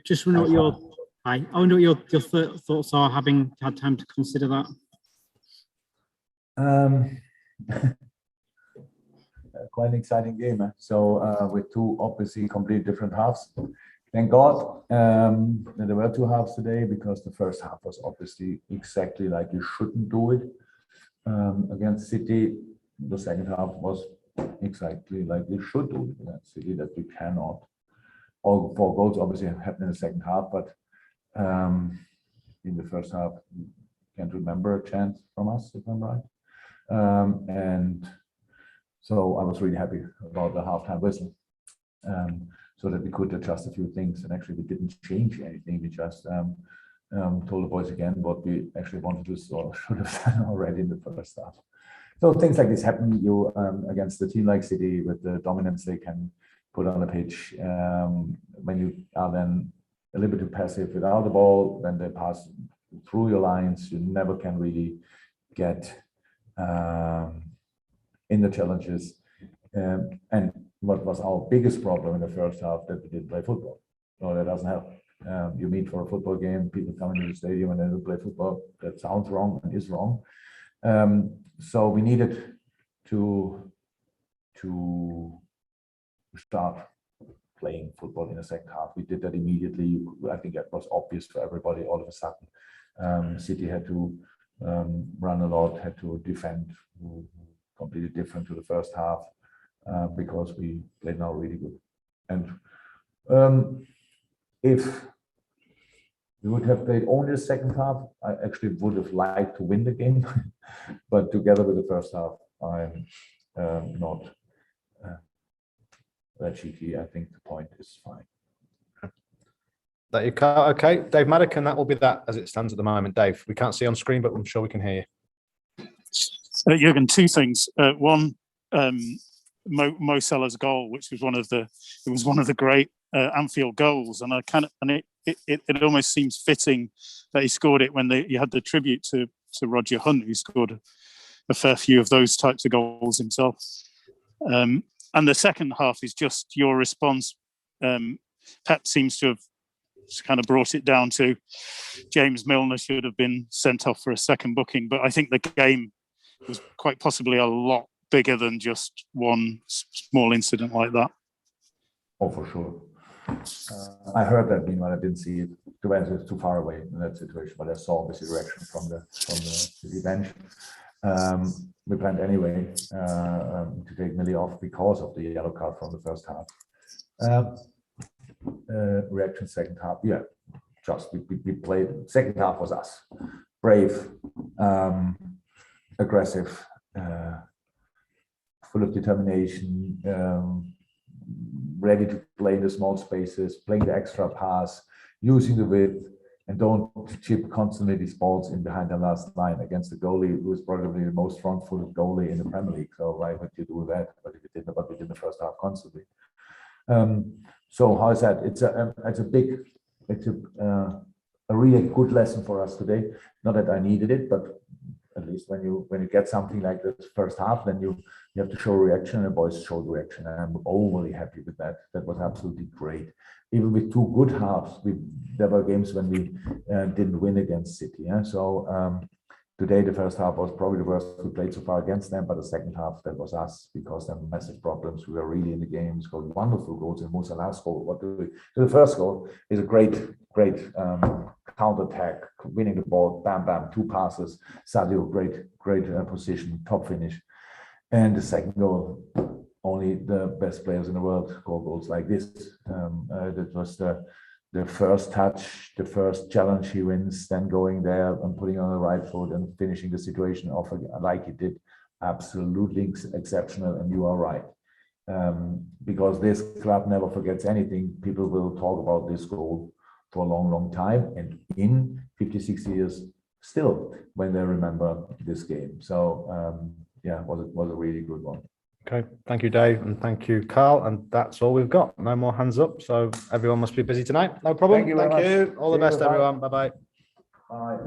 Just wonder what your I wonder what your thoughts are, having had time to consider that. Quite an exciting game. So with two obviously completely different halves. Thank God there were two halves today, because the first half was obviously exactly like you shouldn't do it against City. The second half was exactly like you should do it against City, that you cannot. All four goals obviously happened in the second half, but in the first half, can't remember a chance from us, if I'm right. And so I was really happy about the halftime whistle, so that we could adjust a few things. And actually, we didn't change anything. We just told the boys again what we actually wanted to do or should have done already in the first half. So things like this happen. You against a team like City, with the dominance they can put on the pitch. When you are then a little bit too passive without the ball, then they pass through your lines. You never can really get in the challenges. And what was our biggest problem in the first half, that we didn't play football. No, that doesn't help. You meet for a football game, people come into the stadium and then they play football. That sounds wrong and is wrong. So we needed to start playing football in the second half. We did that immediately. I think that was obvious for everybody. All of a sudden, City had to run a lot, had to defend, completely different to the first half, because we played now really good. And if we would have played only the second half, I actually would have liked to win the game. But together with the first half, I'm not that cheeky. I think the point is fine. That you can't. Okay, Dave Maddock, and that will be that as it stands at the moment. Dave, we can't see on screen, but I'm sure we can hear you. Jurgen, two things. One, Mo Salah's goal, which was one of the great Anfield goals, and it almost seems fitting that he scored it when you had the tribute to Roger Hunt, who scored a fair few of those types of goals himself. And the second half is just your response. Pep seems to have kind of brought it down to James Milner should have been sent off for a second booking, but I think the game was quite possibly a lot bigger than just one small incident like that. Oh, for sure. I heard that, meanwhile, I didn't see it. The bench is too far away in that situation, but I saw obviously reaction from the bench. We planned anyway to take Millie off because of the yellow card from the first half. Reaction second half, yeah, just we played. Second half was us, brave, aggressive, full of determination, ready to play in the small spaces, playing the extra pass, using the width, and don't chip constantly these balls in behind the last line against the goalie, who is probably the most front-footed goalie in the Premier League. So why would you do that? But if you did, what we did in the first half constantly. So how is that? It's a really good lesson for us today. Not that I needed it, but at least when you get something like this first half, then you have to show reaction, and the boys showed reaction, and I'm overly happy with that. That was absolutely great. Even with two good halves, there were games when we didn't win against City. Yeah? So today, the first half was probably the worst we played so far against them, but the second half, that was us, because there were massive problems. We were really in the game, scored wonderful goals, and Mo Salah's goal. So the first goal is a great counter-attack, winning the ball, bam, bam, two passes. Sadio, great position, top finish. And the second goal, only the best players in the world score goals like this. That was the first touch, the first challenge he wins, then going there and putting on the right foot and finishing the situation off like he did. Absolutely exceptional, and you are right. Because this club never forgets anything. People will talk about this goal for a long, long time, and in 56 years still, when they remember this game. So yeah, was a really good one. Okay, thank you, Dave, and thank you, Carl. And that's all we've got. No more hands up, so everyone must be busy tonight. No problem. Thank you. All the best, everyone. Bye-bye. Bye.